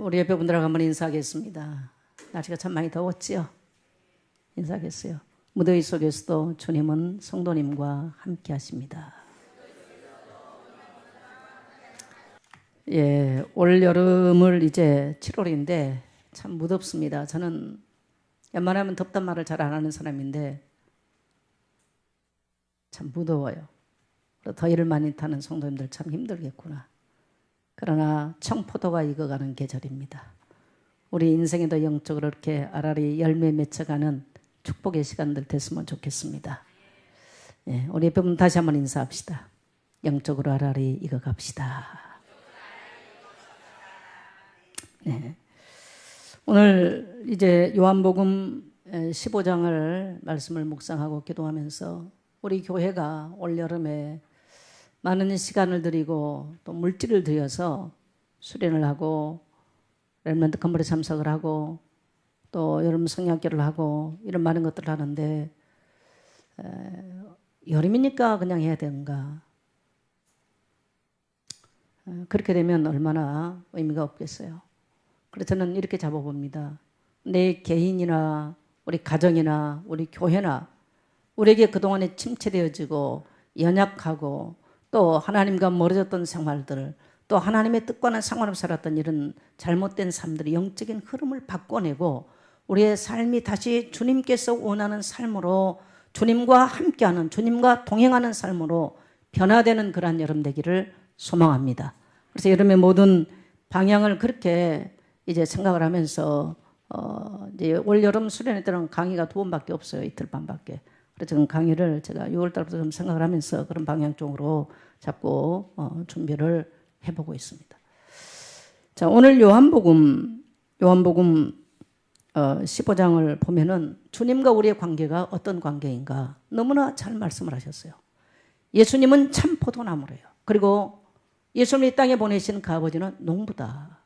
우리 옆에 분들하고 한번 인사하겠습니다. 날씨가 참 많이 더웠지요? 인사하겠어요. 무더위 속에서도 주님은 성도님과 함께 하십니다. 예, 올 여름을 이제 7월인데 참 무덥습니다. 저는 웬만하면 덥단 말을 잘 안 하는 사람인데 참 무더워요. 더위를 많이 타는 성도님들 참 힘들겠구나. 그러나 청포도가 익어가는 계절입니다. 우리 인생에도 영적으로 이렇게 알알이 열매 맺혀가는 축복의 시간들 됐으면 좋겠습니다. 예, 우리 여러분 다시 한번 인사합시다. 영적으로 알알이 익어갑시다. 네. 오늘 이제 요한복음 15장을 말씀을 묵상하고 기도하면서 우리 교회가 올여름에 많은 시간을 들이고 또 물질을 들여서 수련을 하고 렘넌트 컨버에 참석을 하고 또 여름 성약교를 하고 이런 많은 것들을 하는데 여름이니까 그냥 해야 되는가? 그렇게 되면 얼마나 의미가 없겠어요. 그래서 저는 이렇게 잡아봅니다. 내 개인이나 우리 가정이나 우리 교회나 우리에게 그동안에 침체되어지고 연약하고 또 하나님과 멀어졌던 생활들 또 하나님의 뜻과는 상관없이 살았던 이런 잘못된 삶들이 영적인 흐름을 바꿔내고 우리의 삶이 다시 주님께서 원하는 삶으로 주님과 함께하는 주님과 동행하는 삶으로 변화되는 그러한 여름 되기를 소망합니다. 그래서 여름의 모든 방향을 그렇게 이제 생각을 하면서 이제 올 여름 수련회 때는 강의가 2번밖에 없어요. 이틀 반밖에. 그래서 지금 강의를 제가 6월달부터 좀 생각을 하면서 그런 방향 쪽으로 잡고 준비를 해보고 있습니다. 자, 오늘 요한복음 15장을 보면은 주님과 우리의 관계가 어떤 관계인가 너무나 잘 말씀을 하셨어요. 예수님은 참 포도나무래요. 그리고 예수님이 땅에 보내신 그 아버지는 농부다.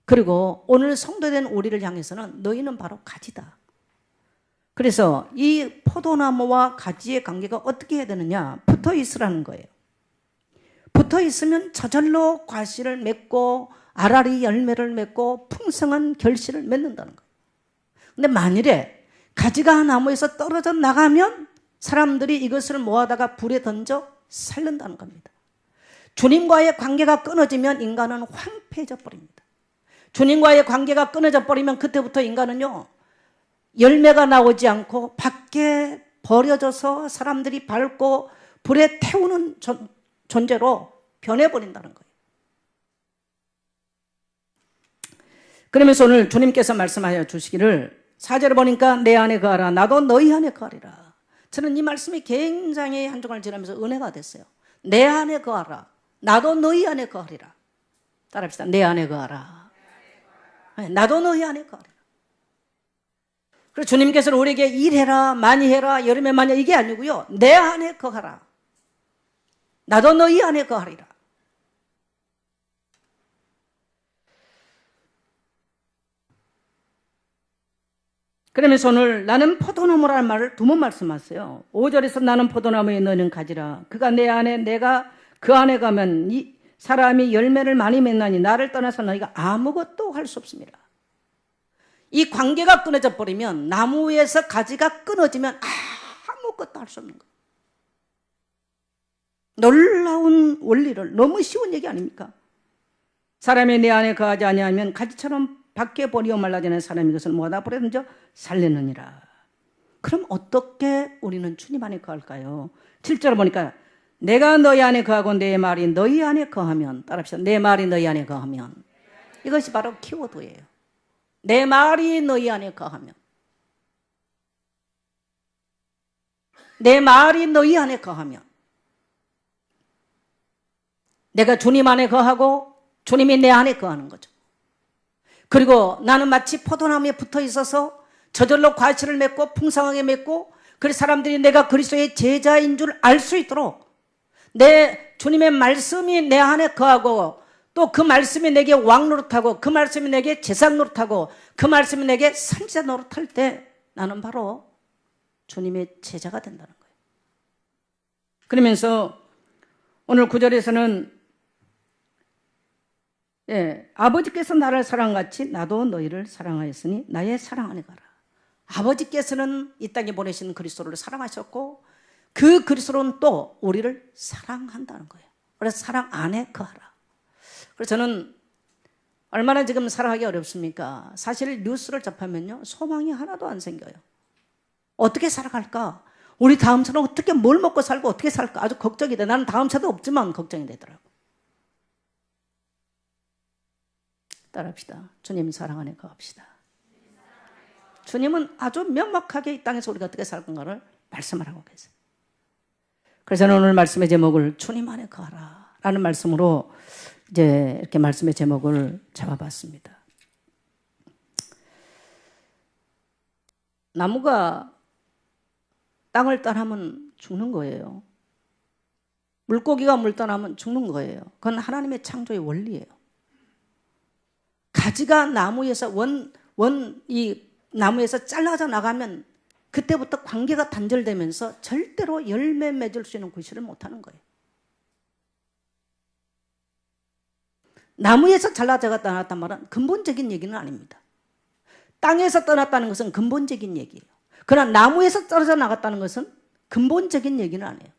그리고 오늘 성도된 우리를 향해서는 너희는 바로 가지다. 그래서 이 포도나무와 가지의 관계가 어떻게 해야 되느냐? 붙어 있으라는 거예요. 붙어 있으면 저절로 과실을 맺고 알알이 열매를 맺고 풍성한 결실을 맺는다는 거예요. 근데 만일에 가지가 나무에서 떨어져 나가면 사람들이 이것을 모아다가 불에 던져 살른다는 겁니다. 주님과의 관계가 끊어지면 인간은 황폐해져 버립니다. 주님과의 관계가 끊어져 버리면 그때부터 인간은요 열매가 나오지 않고 밖에 버려져서 사람들이 밟고 불에 태우는 존재로 변해버린다는 거예요. 그러면서 오늘 주님께서 말씀하여 주시기를 4절에 보니까 내 안에 거하라 나도 너희 안에 거하리라. 저는 이 말씀이 굉장히 한 주간을 지나면서 은혜가 됐어요. 내 안에 거하라 나도 너희 안에 거하리라. 따라합시다. 내 안에 거하라 나도 너희 안에 거하리라. 그래서 주님께서는 우리에게 일해라 많이 해라 여름에 많이 이게 아니고요. 내 안에 거하라 나도 너희 안에 거하리라. 그러면서 오늘 나는 포도나무라는 말을 2번 말씀하세요. 5절에서 나는 포도나무에 너는 가지라. 그가 내 안에 내가 그 안에 가면 이 사람이 열매를 많이 맺나니 나를 떠나서 너희가 아무것도 할 수 없습니다. 이 관계가 끊어져 버리면 나무에서 가지가 끊어지면 아무것도 할 수 없는 거예요. 놀라운 원리를 너무 쉬운 얘기 아닙니까? 사람이 내 안에 거하지 아니하면 가지처럼 밖에 버리어 말라지는 사람이 이것을 모아다 불에 던져 살리느니라. 그럼 어떻게 우리는 주님 안에 거할까요? 7절을 보니까 내가 너희 안에 거하고 내 말이 너희 안에 거하면 따라합시다. 내 말이 너희 안에 거하면 이것이 바로 키워드예요. 내 말이 너희 안에 거하면 내 말이 너희 안에 거하면 내가 주님 안에 거하고 주님이 내 안에 거하는 거죠. 그리고 나는 마치 포도나무에 붙어 있어서 저절로 과실을 맺고 풍성하게 맺고 그래서 사람들이 내가 그리스도의 제자인 줄 알 수 있도록 내 주님의 말씀이 내 안에 거하고 또 그 말씀이 내게 왕 노릇하고 그 말씀이 내게 제상 노릇하고 그 말씀이 내게 선지자 노릇할 때 나는 바로 주님의 제자가 된다는 거예요. 그러면서 오늘 9절에서는 예, 아버지께서 나를 사랑같이 나도 너희를 사랑하였으니 나의 사랑 안에 가라. 아버지께서는 이 땅에 보내신 그리스도를 사랑하셨고 그 그리스도는 또 우리를 사랑한다는 거예요. 그래서 사랑 안에 거하라. 그래서 저는 얼마나 지금 살아가기 어렵습니까? 사실 뉴스를 접하면요, 소망이 하나도 안 생겨요. 어떻게 살아갈까? 우리 다음 차는 어떻게 뭘 먹고 살고 어떻게 살까? 아주 걱정이 돼. 나는 다음 차도 없지만 걱정이 되더라고. 따라합시다. 주님 사랑 안에 거합시다. 주님은 아주 명확하게 이 땅에서 우리가 어떻게 살 건가를 말씀을 하고 계세요. 그래서 저는 오늘 말씀의 제목을 주님 안에 거하라 라는 말씀으로 이제 이렇게 말씀의 제목을 잡아봤습니다. 나무가 땅을 떠나면 죽는 거예요. 물고기가 물 떠나면 죽는 거예요. 그건 하나님의 창조의 원리예요. 가지가 나무에서 이 나무에서 잘라져 나가면 그때부터 관계가 단절되면서 절대로 열매 맺을 수 있는 구실을 못하는 거예요. 나무에서 잘라져 나갔단 말은 근본적인 얘기는 아닙니다. 땅에서 떠났다는 것은 근본적인 얘기예요. 그러나 나무에서 떨어져 나갔다는 것은 근본적인 얘기는 아니에요.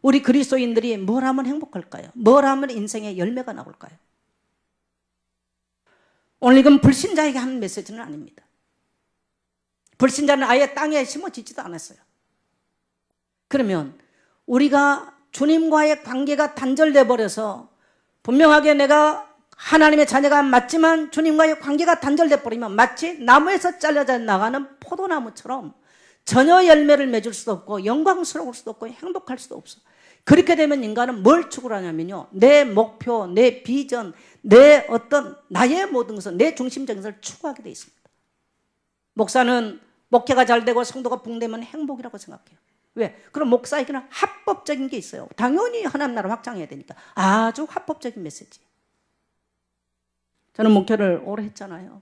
우리 그리스도인들이 뭘 하면 행복할까요? 뭘 하면 인생에 열매가 나올까요? 오늘 이건 불신자에게 하는 메시지는 아닙니다. 불신자는 아예 땅에 심어지지도 않았어요. 그러면 우리가 주님과의 관계가 단절돼 버려서 분명하게 내가 하나님의 자녀가 맞지만 주님과의 관계가 단절돼 버리면 마치 나무에서 잘려져 나가는 포도나무처럼 전혀 열매를 맺을 수도 없고 영광스러울 수도 없고 행복할 수도 없어. 그렇게 되면 인간은 뭘 추구하냐면요, 내 목표, 내 비전, 내 어떤 나의 모든 것을, 내 중심적인 것을 추구하게 돼 있습니다. 목사는 목회가 잘 되고 성도가 붕대면 행복이라고 생각해요. 왜? 그럼 목사에게는 합법적인 게 있어요. 당연히 하나님 나라 확장해야 되니까 아주 합법적인 메시지. 저는 목회를 오래 했잖아요.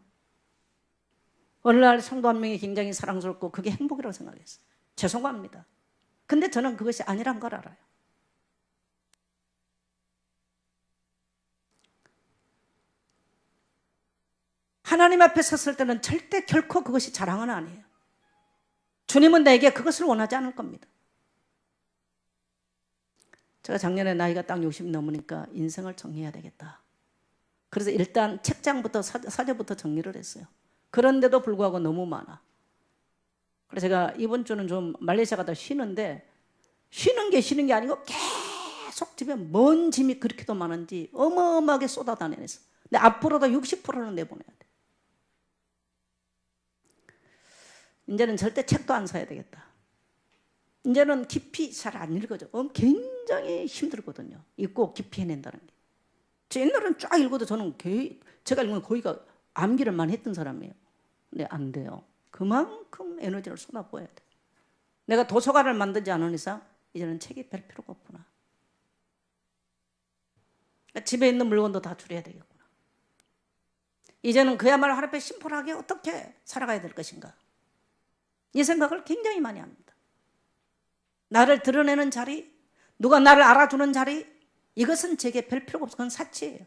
어느 날 성도 한 명이 굉장히 사랑스럽고 그게 행복이라고 생각했어요. 죄송합니다. 근데 저는 그것이 아니란 걸 알아요. 하나님 앞에 섰을 때는 절대 결코 그것이 자랑은 아니에요. 주님은 내게 그것을 원하지 않을 겁니다. 제가 작년에 나이가 딱 60 넘으니까 인생을 정리해야 되겠다. 그래서 일단 책장부터 사제부터 정리를 했어요. 그런데도 불구하고 너무 많아. 그래서 제가 이번 주는 좀 말레이시아 가다 쉬는데 쉬는 게 아니고 계속 집에 뭔 짐이 그렇게도 많은지 어마어마하게 쏟아다녔어. 근데 앞으로도 60%는 내보내야 돼. 이제는 절대 책도 안 사야 되겠다. 이제는 깊이 잘 안 읽어져. 굉장히 힘들거든요. 읽고 깊이 해낸다는 게. 저 옛날에는 쫙 읽어도 저는 제가 읽으면 거의가 암기를 많이 했던 사람이에요. 근데 안 돼요. 그만큼 에너지를 쏟아부어야 돼. 내가 도서관을 만들지 않은 이상 이제는 책이 별 필요가 없구나. 그러니까 집에 있는 물건도 다 줄여야 되겠구나. 이제는 그야말로 하루 앞에 심플하게 어떻게 살아가야 될 것인가. 이 생각을 굉장히 많이 합니다. 나를 드러내는 자리, 누가 나를 알아주는 자리, 이것은 제게 별 필요가 없어. 그건 사치예요.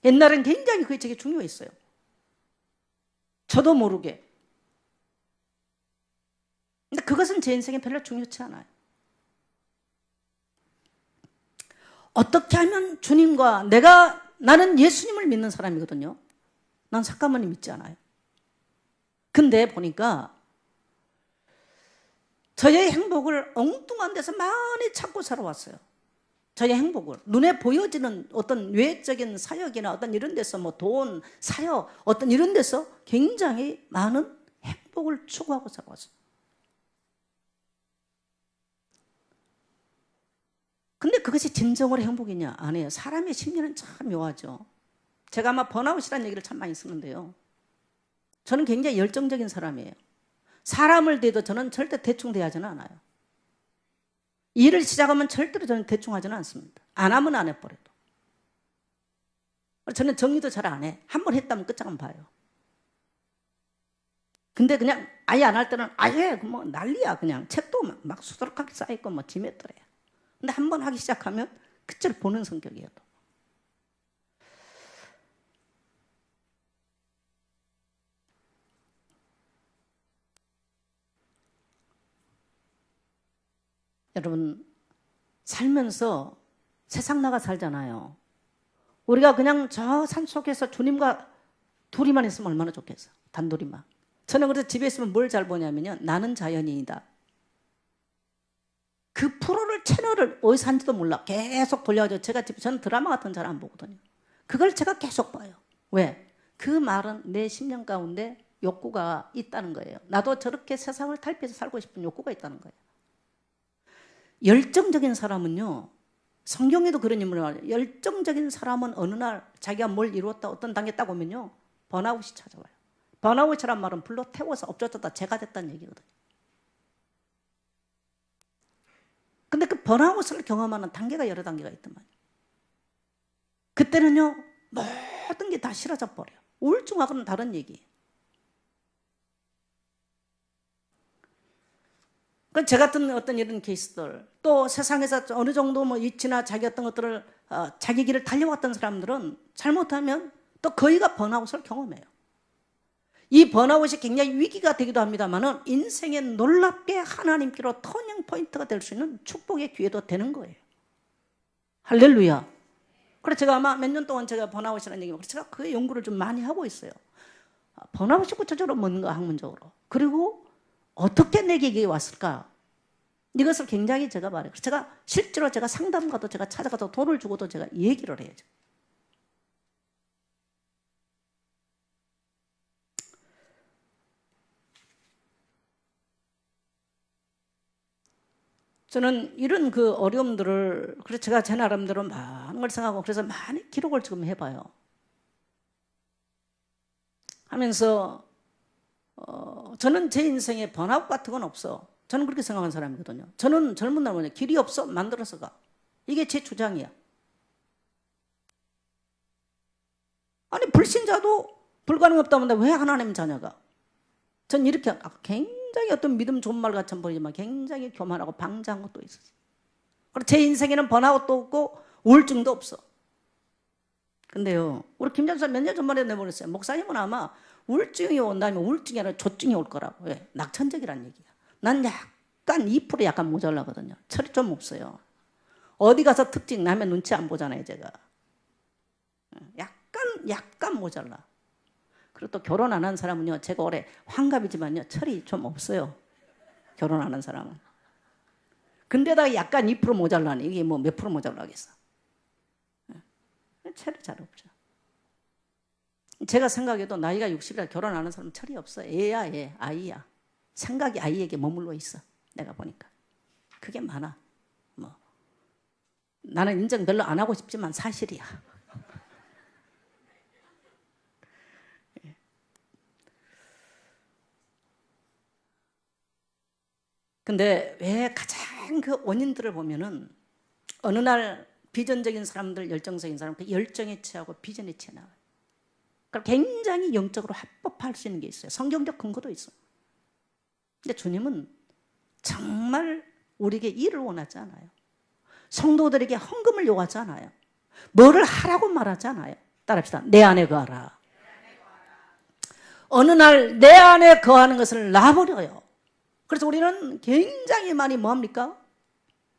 옛날엔 굉장히 그게 되게 중요했어요. 저도 모르게. 근데 그것은 제 인생에 별로 중요치 않아요. 어떻게 하면 주님과 나는 예수님을 믿는 사람이거든요. 난 삭가모니 믿지 않아요. 근데 보니까 저의 행복을 엉뚱한 데서 많이 찾고 살아왔어요. 저의 행복을 눈에 보여지는 어떤 외적인 사역이나 어떤 이런 데서 뭐 돈, 사역 어떤 이런 데서 굉장히 많은 행복을 추구하고 살아왔어요. 근데 그것이 진정으로 행복이냐? 아니에요. 사람의 심리는 참 묘하죠. 제가 아마 번아웃이라는 얘기를 참 많이 쓰는데요. 저는 굉장히 열정적인 사람이에요. 사람을 대도 저는 절대 대충 대하지는 않아요. 일을 시작하면 절대로 저는 대충 하지는 않습니다. 안 하면 안 해버려도. 저는 정리도 잘 안 해. 한 번 했다면 끝장은 봐요. 근데 그냥 아예 안 할 때는 아예 뭐 난리야. 그냥 책도 막 수두룩하게 쌓여있고 뭐 지메더래요. 근데 한 번 하기 시작하면 끝을 보는 성격이에요. 여러분, 살면서 세상 나가 살잖아요. 우리가 그냥 저 산속에서 주님과 둘이만 있으면 얼마나 좋겠어. 단둘이만. 저는 그래서 집에 있으면 뭘 잘 보냐면요, 나는 자연인이다. 그 프로를, 채널을 어디서 한지도 몰라. 계속 돌려가지고 저는 드라마 같은 거 잘 안 보거든요. 그걸 제가 계속 봐요. 왜? 그 말은 내 심령 가운데 욕구가 있다는 거예요. 나도 저렇게 세상을 탈피해서 살고 싶은 욕구가 있다는 거예요. 열정적인 사람은요, 성경에도 그런 인물을 말해요. 열정적인 사람은 어느 날 자기가 뭘 이루었다, 어떤 단계 딱 오면요, 번아웃이 찾아와요. 번아웃이란 말은 불로 태워서 엎어졌다 죄가 됐다는 얘기거든요. 근데 그 번아웃을 경험하는 단계가 여러 단계가 있단 말이에요. 그때는요, 모든 게 다 싫어져 버려요. 우울증하고는 다른 얘기예요. 제 같은 어떤 이런 케이스들, 또 세상에서 어느 정도 뭐 위치나 자기 어떤 것들을 자기 길을 달려왔던 사람들은 잘못하면 또 거의가 번아웃을 경험해요. 이 번아웃이 굉장히 위기가 되기도 합니다만은 인생에 놀랍게 하나님께로 터닝 포인트가 될 수 있는 축복의 기회도 되는 거예요. 할렐루야. 그래서 제가 아마 몇 년 동안 제가 번아웃이라는 얘기를 제가 그 연구를 좀 많이 하고 있어요. 번아웃이 구체적으로 뭔가 학문적으로. 그리고 어떻게 내게 이게 왔을까? 이것을 굉장히 제가 말해요. 제가 실제로 제가 상담가도 제가 찾아가서 돈을 주고도 제가 얘기를 해야죠. 저는 이런 그 어려움들을, 그래서 제가 제 나름대로 많은 걸 생각하고 그래서 많이 기록을 지금 해봐요. 하면서 저는 제 인생에 번아웃 같은 건 없어. 저는 그렇게 생각하는 사람이거든요. 저는 젊은 날 뭐냐, 길이 없어 만들어서 가. 이게 제 주장이야. 아니 불신자도 불가능 없다는데 왜 하나님 자녀가? 전 이렇게 굉장히 어떤 믿음 좋은 말 같이 보이지만 굉장히 교만하고 방자한 것도 있었어요. 그리고 제 인생에는 번아웃도 없고 우울증도 없어. 근데요, 우리 김 전사 몇 년 전만에 내보냈어요. 목사님은 아마 우울증이 온다면 우울증이 아니라 조증이 올 거라고. 왜? 낙천적이라는 얘기야. 난 약간 2% 약간 모자라거든요. 철이 좀 없어요. 어디 가서 특징 나면 눈치 안 보잖아요, 제가. 약간 모자라. 그리고 또 결혼 안 한 사람은요, 제가 올해 환갑이지만요, 철이 좀 없어요. 결혼 안 한 사람은. 근데다가 약간 2% 모자라니, 이게 뭐 몇 프로 모자라겠어. 철이 잘 없죠. 제가 생각해도 나이가 60이라 결혼 안 한 사람은 철이 없어. 애야, 애, 아이야. 생각이 아이에게 머물러 있어. 내가 보니까. 그게 많아. 뭐. 나는 인정 별로 안 하고 싶지만 사실이야. 근데 왜 가장 그 원인들을 보면은 어느 날 비전적인 사람들, 열정적인 사람, 그 열정에 취하고 비전에 취해 나와요. 그러니까 굉장히 영적으로 합법할 수 있는 게 있어요. 성경적 근거도 있어요. 근데 주님은 정말 우리에게 일을 원하지 않아요. 성도들에게 헌금을 요구하지 않아요. 뭐를 하라고 말하지 않아요. 따라합시다. 내 안에 거하라. 어느 날 내 안에 거하는 것을 놔버려요. 그래서 우리는 굉장히 많이 뭐합니까?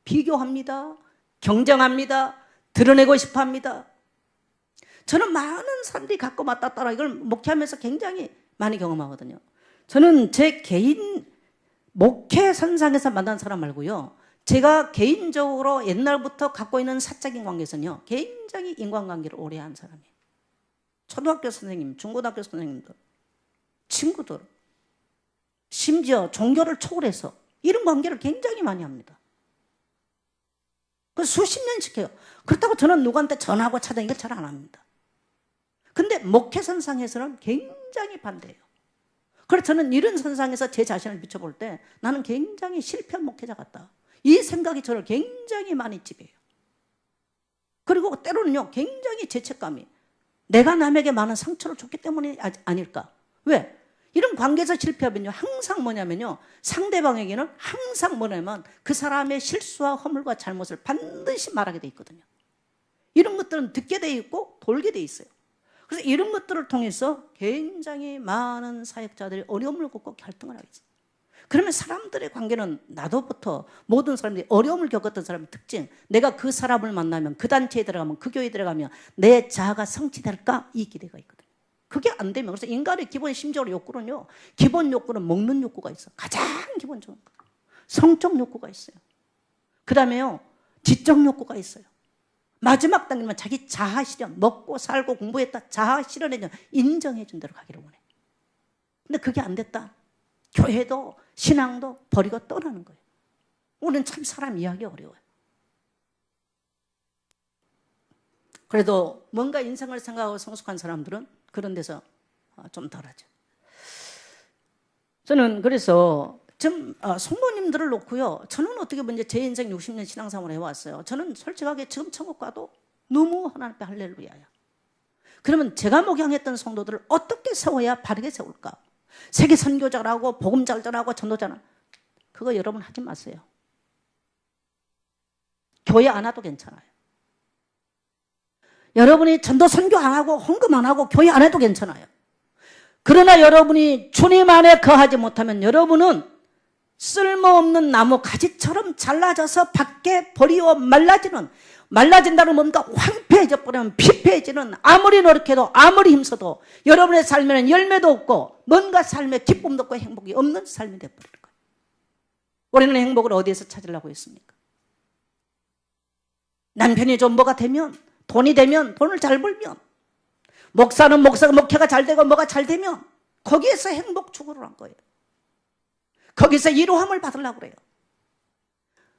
비교합니다. 경쟁합니다. 드러내고 싶어합니다. 저는 많은 사람들이 갖고 맞다 따라 이걸 목회하면서 굉장히 많이 경험하거든요. 저는 제 개인 목회 선상에서 만난 사람 말고요, 제가 개인적으로 옛날부터 갖고 있는 사적인 관계에서는요, 굉장히 인간관계를 오래 한 사람이에요. 초등학교 선생님, 중고등학교 선생님들, 친구들, 심지어 종교를 초월해서 이런 관계를 굉장히 많이 합니다. 그래서 수십 년씩 해요. 그렇다고 저는 누구한테 전화하고 찾아 이거 잘 안 합니다. 근데 목회 선상에서는 굉장히 반대해요. 그래서 저는 이런 선상에서 제 자신을 비춰볼 때 나는 굉장히 실패한 목회자 같다. 이 생각이 저를 굉장히 많이 지배해요. 그리고 때로는요, 굉장히 죄책감이, 내가 남에게 많은 상처를 줬기 때문이 아닐까. 왜? 이런 관계에서 실패하면요, 항상 뭐냐면요, 상대방에게는 항상 뭐냐면 그 사람의 실수와 허물과 잘못을 반드시 말하게 돼 있거든요. 이런 것들은 듣게 돼 있고 돌게 돼 있어요. 그래서 이런 것들을 통해서 굉장히 많은 사역자들이 어려움을 겪고 갈등을 하게 있어요. 그러면 사람들의 관계는 나도부터 모든 사람들이 어려움을 겪었던 사람의 특징, 내가 그 사람을 만나면 그 단체에 들어가면 그 교회에 들어가면 내 자아가 성취될까? 이 기대가 있거든요. 그게 안 되면, 그래서 인간의 기본 심적으로 욕구는요, 기본 욕구는 먹는 욕구가 있어. 가장 기본적인 거. 성적 욕구가 있어요. 그 다음에요, 지적 욕구가 있어요. 마지막 단계는 자기 자아 실현, 먹고 살고 공부했다, 자아 실현해준, 인정해준 대로 가기를 원해. 근데 그게 안 됐다. 교회도 신앙도 버리고 떠나는 거예요. 우리는 참 사람 이해하기 어려워요. 그래도 뭔가 인생을 생각하고 성숙한 사람들은 그런 데서 좀 덜하죠. 저는 그래서 좀 성도님들을 놓고요, 저는 어떻게 보면 제 인생 60년 신앙생활을 해왔어요. 저는 솔직하게 지금 천국 가도 너무 하나님 앞에 할렐루야야. 그러면 제가 목양했던 성도들을 어떻게 세워야 바르게 세울까? 세계 선교자라고 복음자라고 전도자라, 그거 여러분 하지 마세요. 교회 안 와도 괜찮아요. 여러분이 전도 선교 안 하고 헌금 안 하고 교회 안 해도 괜찮아요. 그러나 여러분이 주님 안에 거하지 못하면 여러분은 쓸모없는 나무 가지처럼 잘라져서 밖에 버리워 말라진다는 뭔가 황폐해져 버리면 피폐해지는, 아무리 노력해도 아무리 힘써도 여러분의 삶에는 열매도 없고 뭔가 삶에 기쁨도 없고 행복이 없는 삶이 되어버리는 거예요. 우리는 행복을 어디에서 찾으려고 했습니까? 남편이 좀 뭐가 되면, 돈이 되면, 돈을 잘 벌면, 목사는 목회가 잘 되고 뭐가 잘 되면 거기에서 행복 추구를 한 거예요. 거기서 이로함을 받으려고 그래요.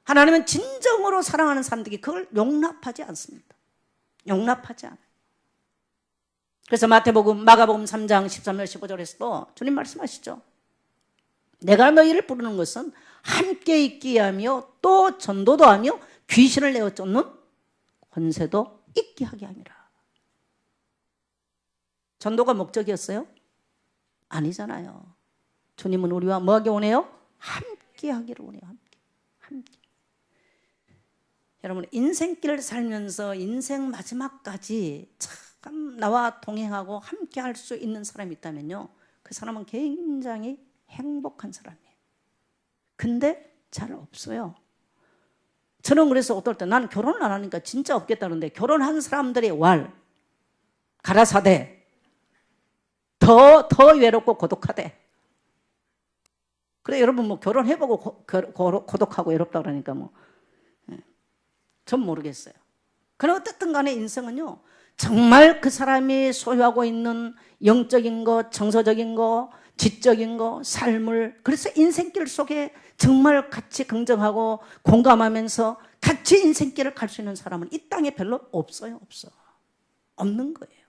하나님은 진정으로 사랑하는 사람들이 그걸 용납하지 않습니다. 용납하지 않아요. 그래서 마태복음, 마가복음 3장 13절 15절에서도 주님 말씀하시죠. 내가 너희를 부르는 것은 함께 있게 하며 또 전도도 하며 귀신을 내어 쫓는 권세도 있게 하게 함이라. 전도가 목적이었어요? 아니잖아요. 주님은 우리와 뭐 하기 원해요? 함께 하기를 원해요. 함께. 여러분, 인생길을 살면서 인생 마지막까지 참 나와 동행하고 함께 할 수 있는 사람이 있다면요, 그 사람은 굉장히 행복한 사람이에요. 근데 잘 없어요. 저는 그래서 어떨 때 난 결혼을 안 하니까 진짜 없겠다는데, 결혼한 사람들의 가라사대 더 외롭고 고독하대. 그래, 여러분 뭐 결혼해보고 고독하고 외롭다 그러니까 뭐 전 모르겠어요. 그러나 어쨌든 간에 인생은요, 정말 그 사람이 소유하고 있는 영적인 것, 정서적인 것, 지적인 것, 삶을, 그래서 인생길 속에 정말 같이 긍정하고 공감하면서 같이 인생길을 갈 수 있는 사람은 이 땅에 별로 없어요. 없는 거예요.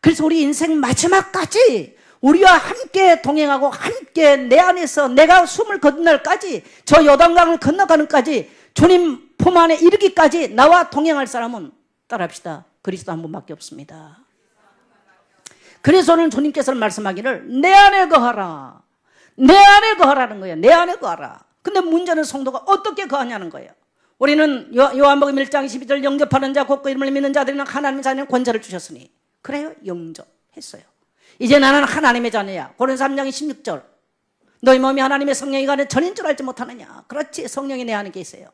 그래서 우리 인생 마지막까지 우리와 함께 동행하고 함께 내 안에서 내가 숨을 거둔 날까지, 저 요단강을 건너가는까지, 주님 품 안에 이르기까지 나와 동행할 사람은 따라합시다. 그리스도 한 분밖에 없습니다. 그래서 오늘 주님께서는 말씀하기를 내 안에 거하라. 내 안에 거하라는 거예요. 내 안에 거하라. 근데 문제는 성도가 어떻게 거하냐는 거예요. 우리는 요한복음 1장 12절 영접하는 자 곧 그 이름을 믿는 자들은 하나님의 자녀는 권세를 주셨으니, 그래요, 영접했어요. 이제 나는 하나님의 자녀야. 고린도서 3장 16절 너희 몸이 하나님의 성령이 가는 전인 줄 알지 못하느냐. 그렇지, 성령이 내 안에 계세요.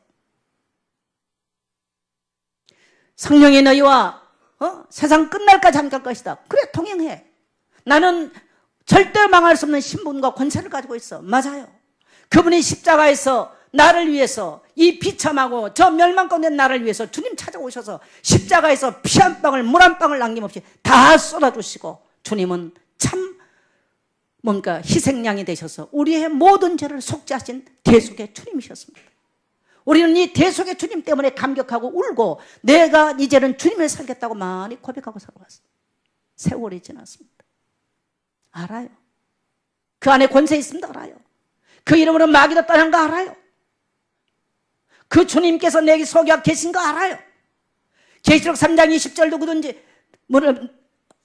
성령이 너희와 세상 끝날까지 함께 할 것이다. 그래, 동행해. 나는 절대 망할 수 없는 신분과 권세를 가지고 있어. 맞아요. 그분이 십자가에서 나를 위해서, 이 비참하고 저 멸망 가운데 나를 위해서 주님 찾아오셔서 십자가에서 피 한 방울 물 한 방울 남김없이 다 쏟아주시고, 주님은 참 뭔가 희생양이 되셔서 우리의 모든 죄를 속죄하신 대속의 주님이셨습니다. 우리는 이 대속의 주님 때문에 감격하고 울고, 내가 이제는 주님을 살겠다고 많이 고백하고 살아왔어요. 세월이 지났습니다. 알아요. 그 안에 권세 있습니다. 알아요. 그 이름으로 마귀도 떠난 거 알아요. 그 주님께서 내게 속여 계신 거 알아요. 계시록 3장 20절 누구든지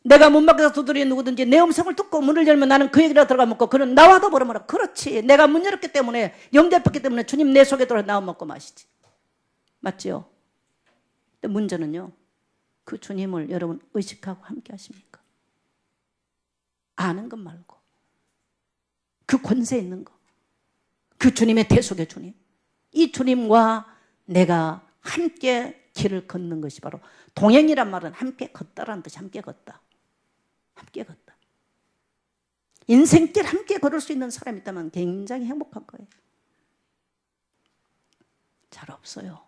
내가 문 밖에서 두드리는 누구든지 내 음성을 듣고 문을 열면 나는 그에게로 들어가 먹고 그는 나와도 버려먹어라. 그렇지, 내가 문 열었기 때문에, 영접했기 때문에 주님 내 속에 들어와 나와 먹고 마시지. 맞죠? 근데 문제는요, 그 주님을 여러분 의식하고 함께 하십니까? 아는 것 말고 그 권세 있는 거. 그 주님의 대속의 주님. 이 주님과 내가 함께 길을 걷는 것이 바로 동행이란 말은 함께 걷다라는 뜻이 함께 걷다. 함께 걷다. 인생길 함께 걸을 수 있는 사람이 있다면 굉장히 행복한 거예요. 잘 없어요.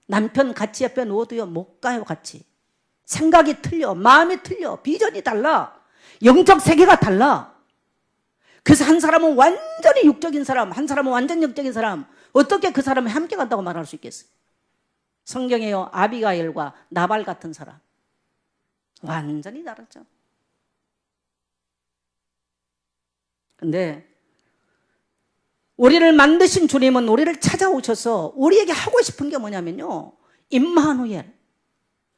남편 같이 옆에 누워도요 못 가요. 같이. 생각이 틀려. 마음이 틀려. 비전이 달라. 영적 세계가 달라. 그래서 한 사람은 완전히 육적인 사람, 한 사람은 완전 영적인 사람, 어떻게 그 사람이 함께 간다고 말할 수 있겠어요? 성경에요 아비가일과 나발 같은 사람 완전히 다르죠. 근데 우리를 만드신 주님은 우리를 찾아오셔서 우리에게 하고 싶은 게 뭐냐면요, 임마누엘,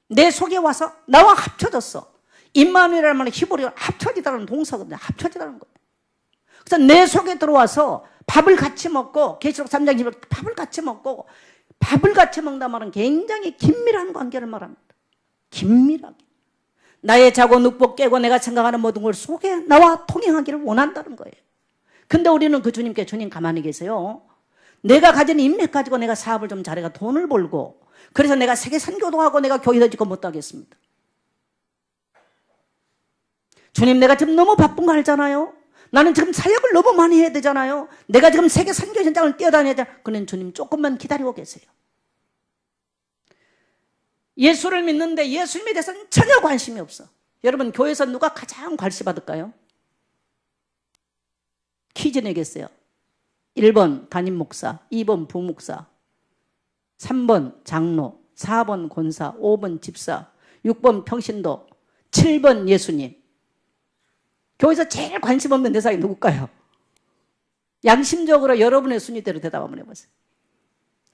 내 속에 와서 나와 합쳐졌어. 임마누엘이라는 말은 히브리어 합쳐지다는 동사거든요. 합쳐지다는 거예요. 그래서 내 속에 들어와서 밥을 같이 먹고, 계시록 3장 10절 밥을 같이 먹고, 밥을 같이 먹는다 말은 굉장히 긴밀한 관계를 말합니다. 긴밀하게. 나의 자고 눕고 깨고 내가 생각하는 모든 걸 속에 나와 통행하기를 원한다는 거예요. 근데 우리는 그 주님께, 주님 가만히 계세요. 내가 가진 인맥 가지고 내가 사업을 좀 잘해가 돈을 벌고, 그래서 내가 세계 선교도 하고 내가 교회도 짓고 못 하겠습니다. 주님, 내가 지금 너무 바쁜 거 알잖아요. 나는 지금 사역을 너무 많이 해야 되잖아요. 내가 지금 세계 선교 현장을 뛰어다녀야 돼. 그는 주님 조금만 기다리고 계세요. 예수를 믿는데 예수님에 대해서는 전혀 관심이 없어. 여러분, 교회에서 누가 가장 관심 받을까요? 퀴즈 내겠어요. 1번 담임 목사, 2번 부목사, 3번 장로, 4번 권사, 5번 집사, 6번 평신도, 7번 예수님. 교회에서 제일 관심 없는 대상이 누굴까요? 양심적으로 여러분의 순위대로 대답 한번 해보세요.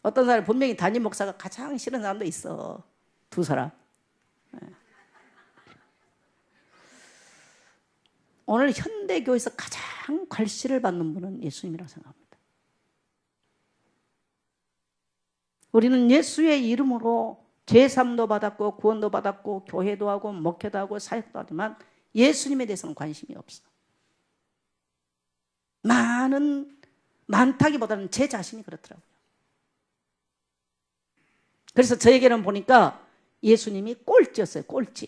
어떤 사람이 분명히 담임 목사가 가장 싫은 사람도 있어. 두 사람. 오늘 현대교회에서 가장 관심을 받는 분은 예수님이라고 생각합니다. 우리는 예수의 이름으로 제삼도 받았고 구원도 받았고 교회도 하고 목회도 하고 사역도 하지만 예수님에 대해서는 관심이 없어. 많다기보다는 제 자신이 그렇더라고요. 그래서 저에게는 보니까 예수님이 꼴찌였어요. 꼴찌.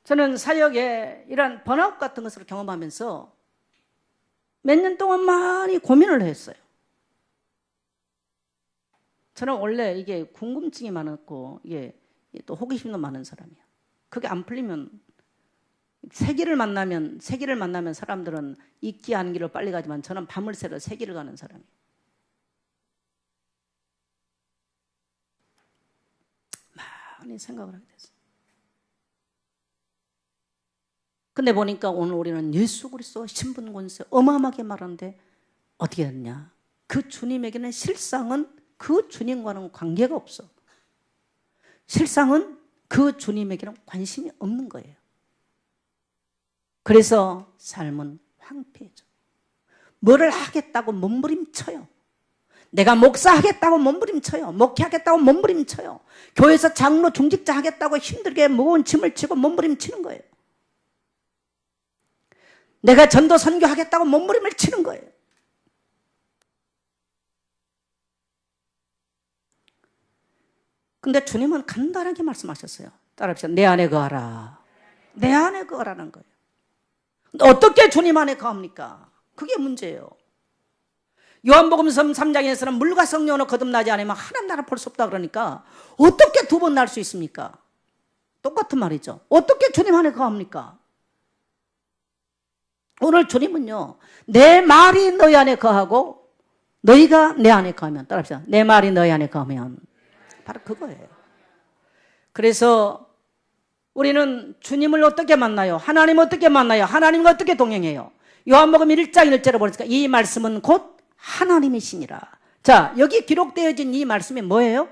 저는 사역에 이런 번아웃 같은 것을 경험하면서 몇 년 동안 많이 고민을 했어요. 저는 원래 이게 궁금증이 많았고 이게 또 호기심도 많은 사람이에요. 그게 안 풀리면 세기를 만나면 사람들은 있기 아는 길을 빨리 가지만 저는 밤을 새러 세기를 가는 사람이에요. 많이 생각을 하게 됐어요. 근데 보니까 오늘 우리는 예수 그리스도 신분 권세 어마어마하게 말하는데 어떻게 됐냐? 그 주님에게는 실상은 그 주님과는 관계가 없어. 실상은 그 주님에게는 관심이 없는 거예요. 그래서 삶은 황폐해져. 뭐를 하겠다고 몸부림쳐요. 내가 목사하겠다고 몸부림쳐요. 목회하겠다고 몸부림쳐요. 교회에서 장로 중직자 하겠다고 힘들게 무거운 짐을 지고 몸부림치는 거예요. 내가 전도 선교하겠다고 몸부림을 치는 거예요. 근데 주님은 간단하게 말씀하셨어요. 따라합시다. 내 안에 거하라. 내 안에 거하라는 거예요. 어떻게 주님 안에 거합니까? 그게 문제예요. 요한복음서 3장에서는 물과 성령으로 거듭나지 않으면 하나님 나라 볼 수 없다 그러니까 어떻게 두 번 날 수 있습니까? 똑같은 말이죠. 어떻게 주님 안에 거합니까? 오늘 주님은요, 내 말이 너희 안에 거하고 너희가 내 안에 거하면, 따라합시다. 내 말이 너희 안에 거하면 바로 그거예요. 그래서 우리는 주님을 어떻게 만나요? 하나님을 어떻게 만나요? 하나님과 어떻게 동행해요? 요한복음 1장 1절에 보니까 이 말씀은 곧 하나님이시니라. 자, 여기 기록되어진 이 말씀이 뭐예요?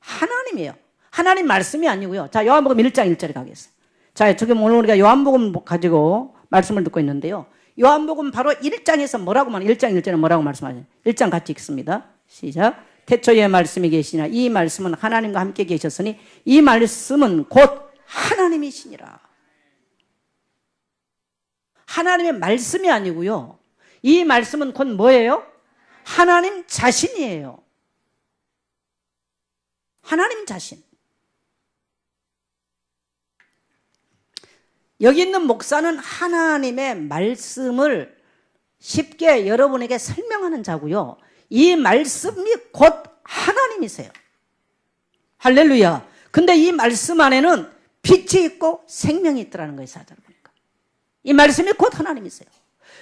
하나님이에요. 하나님 말씀이 아니고요. 자, 요한복음 1장 1절에 가겠습니다. 자, 지금 오늘 우리가 요한복음 가지고 말씀을 듣고 있는데요. 요한복음 바로 1장에서 뭐라고 말해요? 1장 1절에 뭐라고 말씀하세요? 1장 같이 읽습니다. 시작. 태초에 말씀이 계시냐 이 말씀은 하나님과 함께 계셨으니 이 말씀은 곧 하나님이시니라. 하나님의 말씀이 아니고요. 이 말씀은 곧 뭐예요? 하나님 자신이에요. 하나님 자신. 여기 있는 목사는 하나님의 말씀을 쉽게 여러분에게 설명하는 자고요. 이 말씀이 곧 하나님이세요. 할렐루야. 근데 이 말씀 안에는 빛이 있고 생명이 있더라는 거예요. 사절 보니까. 이 말씀이 곧 하나님이세요.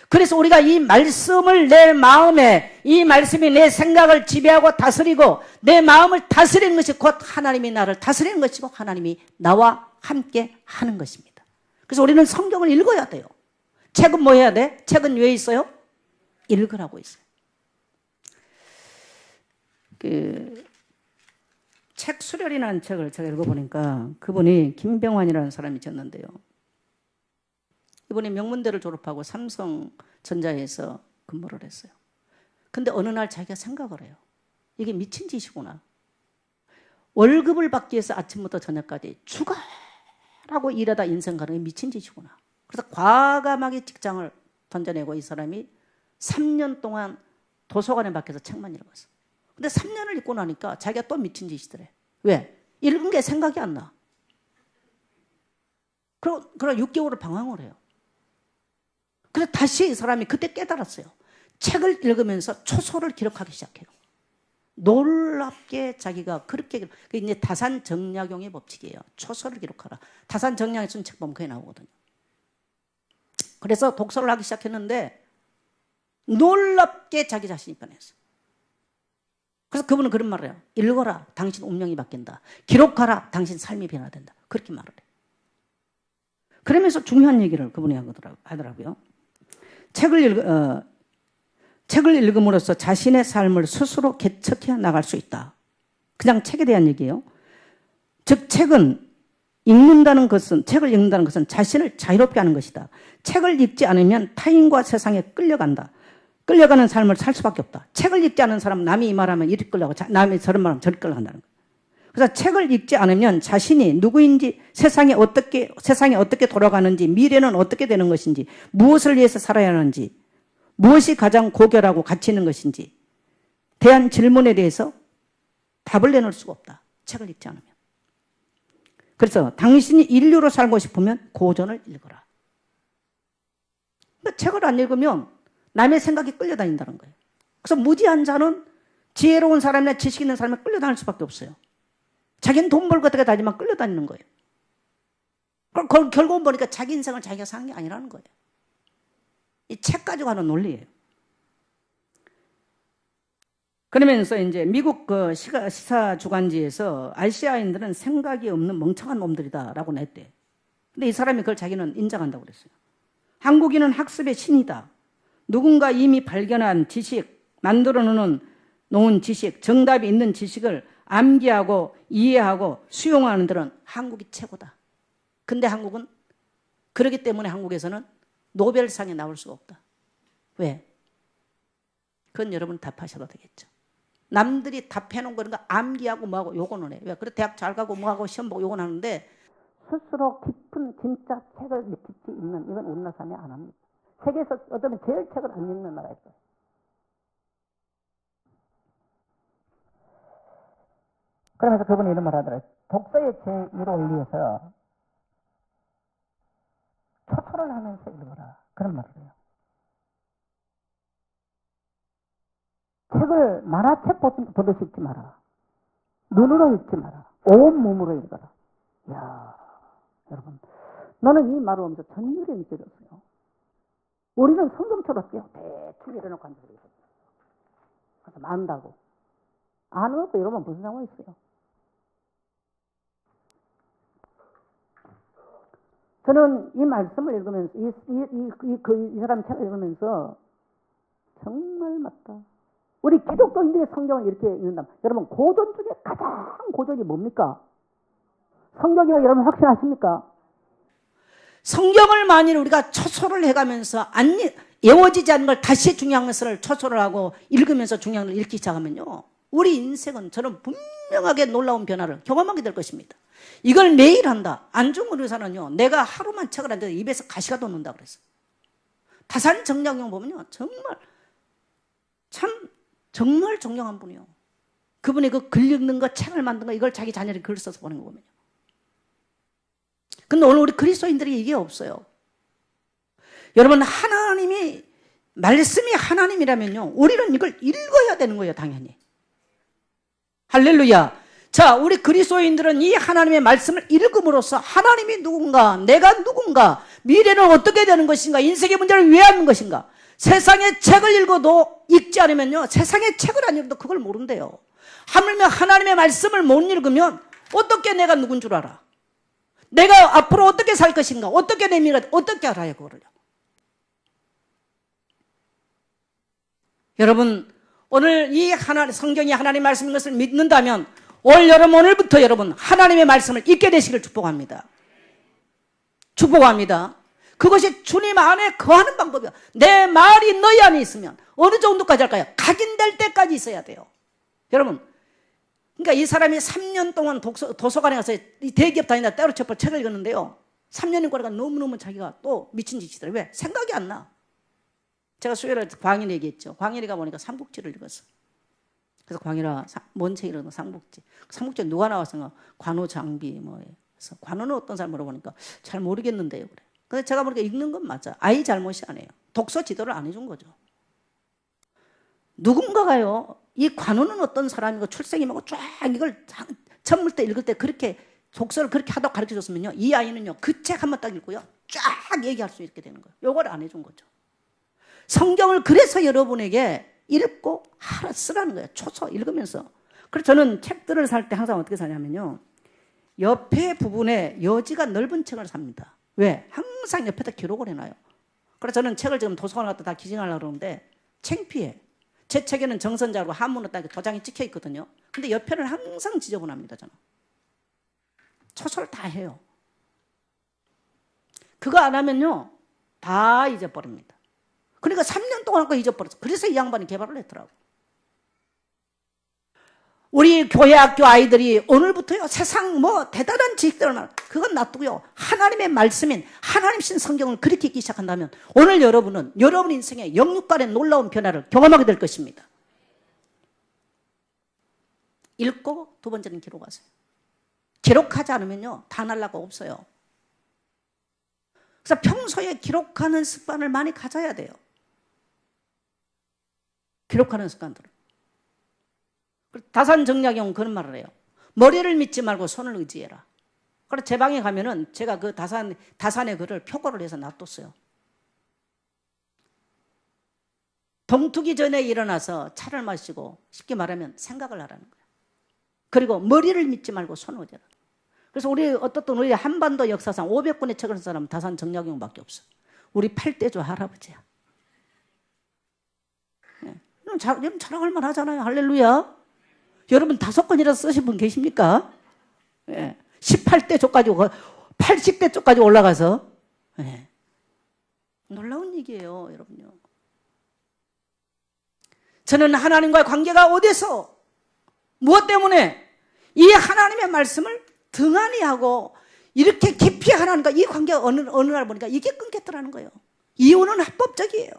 그래서 우리가 이 말씀을 내 마음에, 이 말씀이 내 생각을 지배하고 다스리고 내 마음을 다스리는 것이 곧 하나님이 나를 다스리는 것이고 하나님이 나와 함께 하는 것입니다. 그래서 우리는 성경을 읽어야 돼요. 책은 뭐 해야 돼? 책은 왜 있어요? 읽으라고 있어요. 책 수련이라는 책을 제가 읽어보니까 그분이 김병환이라는 사람이 졌는데요. 이분이 명문대를 졸업하고 삼성전자에서 근무를 했어요. 근데 어느 날 자기가 생각을 해요. 이게 미친 짓이구나. 월급을 받기 위해서 아침부터 저녁까지 죽어라고 일하다 인생 가는 게 미친 짓이구나. 그래서 과감하게 직장을 던져내고 이 사람이 3년 동안 도서관에 밖에서 책만 읽었어. 근데 3년을 읽고 나니까 자기가 또 미친 짓이더래. 왜? 읽은 게 생각이 안 나. 그럼 6개월을 방황을 해요. 그래서 다시 이 사람이 그때 깨달았어요. 책을 읽으면서 초소를 기록하기 시작해요. 놀랍게 자기가 그렇게, 그게 이제 다산정약용의 법칙이에요. 초소를 기록하라. 다산정약에 쓴 책 보면 그게 나오거든요. 그래서 독서를 하기 시작했는데 놀랍게 자기 자신이 변했어요. 그래서 그분은 그런 말을 해요. 읽어라. 당신 운명이 바뀐다. 기록하라. 당신 삶이 변화된다. 그렇게 말을 해요. 그러면서 중요한 얘기를 그분이 하더라고요. 책을 읽음으로써 자신의 삶을 스스로 개척해 나갈 수 있다. 그냥 책에 대한 얘기예요. 즉 책을 읽는다는 것은 자신을 자유롭게 하는 것이다. 책을 읽지 않으면 타인과 세상에 끌려간다. 끌려가는 삶을 살 수밖에 없다. 책을 읽지 않은 사람은 남이 이 말하면 이리 끌려가고 남이 저런 말하면 저리 끌려간다는 거예요. 그래서 책을 읽지 않으면 자신이 누구인지 세상에 어떻게 돌아가는지 미래는 어떻게 되는 것인지 무엇을 위해서 살아야 하는지 무엇이 가장 고결하고 가치 있는 것인지 대한 질문에 대해서 답을 내놓을 수가 없다. 책을 읽지 않으면. 그래서 당신이 인류로 살고 싶으면 고전을 읽어라. 책을 안 읽으면 남의 생각이 끌려다닌다는 거예요. 그래서 무지한 자는 지혜로운 사람이나 지식 있는 사람에 끌려다닐 수밖에 없어요. 자기는 돈 벌고 어떻게 다니만 끌려다니는 거예요. 그럼 결국은 보니까 자기 인생을 자기가 사는 게 아니라는 거예요. 이 책 가지고 하는 논리예요. 그러면서 이제 미국 그 시사 주간지에서 아시아인들은 생각이 없는 멍청한 놈들이다라고 냈대. 근데 이 사람이 그걸 자기는 인정한다고 그랬어요. 한국인은 학습의 신이다. 누군가 이미 발견한 지식, 만들어 놓은 지식, 정답이 있는 지식을 암기하고 이해하고 수용하는 데는 한국이 최고다. 근데 한국은 그렇기 때문에 한국에서는 노벨상에 나올 수가 없다. 왜? 그건 여러분 답하셔도 되겠죠. 남들이 답해놓은 거는 암기하고 뭐하고 요거는 해. 왜? 그래 대학 잘 가고 뭐하고 시험 보고 요건 하는데 스스로 깊은 진짜 책을 깊이 읽는 이건 우리나라 사람이 안 합니다. 세계에서 어쩌면 제일 책을 안 읽는 나라가 있어요. 그러면서 그분이 이런 말 하더라고요. 독서의 제1 원리에서 초토를 하면서 읽어라. 그런 말을 해요. 책을 만화책 보듯이 읽지 마라. 눈으로 읽지 마라. 온몸으로 읽어라. 이야, 여러분. 나는 이 말을 하면서 전율이 느껴졌어요. 우리는 성경처럼 대충 이래놓고 앉아서 있어요. 그래서 만다고. 안 읽고 이러면 무슨 상관이 있어요? 저는 이 말씀을 읽으면서, 이 사람 책을 읽으면서 정말 맞다. 우리 기독교인들의 성경을 이렇게 읽는다. 여러분, 고전 중에 가장 고전이 뭡니까? 성경이라고 여러분 확신하십니까? 성경을 만일 우리가 초소를 해가면서 외워지지 않은 걸 다시 중요한 것을 초소를 하고 읽으면서 중요한 걸 읽기 시작하면요. 우리 인생은 저는 분명하게 놀라운 변화를 경험하게 될 것입니다. 이걸 매일 한다. 안중근 의사는요, 내가 하루만 책을 안 읽어도 입에서 가시가 돋는다 그랬어요. 다산정약용 보면요, 정말 정령한 분이요. 그분이 그 글 읽는 거, 책을 만든 거, 이걸 자기 자녀들이 글 써서 보낸 거 보면요. 근데 오늘 우리 그리스도인들이 이게 없어요. 여러분, 말씀이 하나님이라면요, 우리는 이걸 읽어야 되는 거예요, 당연히. 할렐루야. 자, 우리 그리스도인들은 이 하나님의 말씀을 읽음으로써 하나님이 누군가, 내가 누군가, 미래는 어떻게 되는 것인가, 인생의 문제를 왜 하는 것인가. 세상의 책을 읽어도 읽지 않으면요, 세상의 책을 안 읽어도 그걸 모른대요. 하물며 하나님의 말씀을 못 읽으면 어떻게 내가 누군 줄 알아? 내가 앞으로 어떻게 살 것인가? 어떻게 내 미래가 어떻게 알아요, 그거를요? 여러분, 오늘 이 성경이 하나님의 말씀인 것을 믿는다면 올 여름 오늘부터 여러분 하나님의 말씀을 읽게 되시길 축복합니다. 축복합니다. 그것이 주님 안에 거하는 방법이야. 내 말이 너희 안에 있으면 어느 정도까지 할까요? 각인될 때까지 있어야 돼요. 여러분, 그러니까 이 사람이 3년 동안 도서관에 가서 이 대기업 다니다 때려쳐서 책을 읽었는데요, 3년인 거니까 너무너무 자기가 또 미친 짓이더라고요. 왜? 생각이 안 나. 제가 수요일에 광일 얘기했죠. 광일이가 보니까 삼국지를 읽었어. 그래서 광일아, 뭔 책 읽었노? 삼국지. 삼국지에 누가 나왔어? 관우장비 그래서 관우는 어떤 사람 물어보니까 잘 모르겠는데요, 그래. 근데 제가 보니까 읽는 건 맞아. 아이 잘못이 아니에요. 독서 지도를 안 해준 거죠. 누군가가요, 이 관우는 어떤 사람이고 출생이 뭐고 쫙 이걸 처음 때 읽을 때 그렇게 독서를 그렇게 하다고 가르쳐 줬으면요, 이 아이는요 그 책 한번 딱 읽고요 쫙 얘기할 수 있게 되는 거예요. 요걸 안 해준 거죠. 성경을 그래서 여러분에게 읽고 쓰라는 거예요. 초서 읽으면서. 그래서 저는 책들을 살 때 항상 어떻게 사냐면요, 옆에 부분에 여지가 넓은 책을 삽니다. 왜? 항상 옆에다 기록을 해놔요. 그래서 저는 책을 지금 도서관 갖다 다 기증하려고 그러는데 창피해. 제 책에는 정선자로 한문으로 딱 도장이 찍혀 있거든요. 근데 옆에는 항상 지저분합니다, 저는. 초서를 다 해요. 그거 안 하면요 다 잊어버립니다. 그러니까 3년 동안 그거 잊어버렸어. 그래서 이 양반이 개발을 했더라고. 우리 교회 학교 아이들이 오늘부터요 세상 대단한 지식들을 그건 놔두고요 하나님의 말씀인 하나님신 성경을 그렇게 읽기 시작한다면 오늘 여러분은 여러분 인생의 영육간의 놀라운 변화를 경험하게 될 것입니다. 읽고 두 번째는 기록하세요. 기록하지 않으면요 다 날라가 없어요. 그래서 평소에 기록하는 습관을 많이 가져야 돼요. 기록하는 습관들을. 다산정약용 그런 말을 해요. 머리를 믿지 말고 손을 의지해라. 그래서 제 방에 가면은 제가 그 다산의 글을 표고를 해서 놔뒀어요. 동투기 전에 일어나서 차를 마시고 쉽게 말하면 생각을 하라는 거예요. 그리고 머리를 믿지 말고 손을 의지해라. 그래서 우리 한반도 역사상 500권의 책을 쓴 사람은 다산정약용밖에 없어. 우리 8대조 할아버지야. 여러분 자랑할 만 하잖아요. 할렐루야. 여러분 5권이라도 쓰신 분 계십니까? 18대 쪽까지 80대 쪽까지 올라가서 놀라운 얘기예요, 여러분요. 저는 하나님과의 관계가 어디서 무엇 때문에 이 하나님의 말씀을 등한히 하고 이렇게 깊이 하나님과 이 관계가 어느 날 보니까 이게 끊겼더라는 거예요. 이혼은 합법적이에요.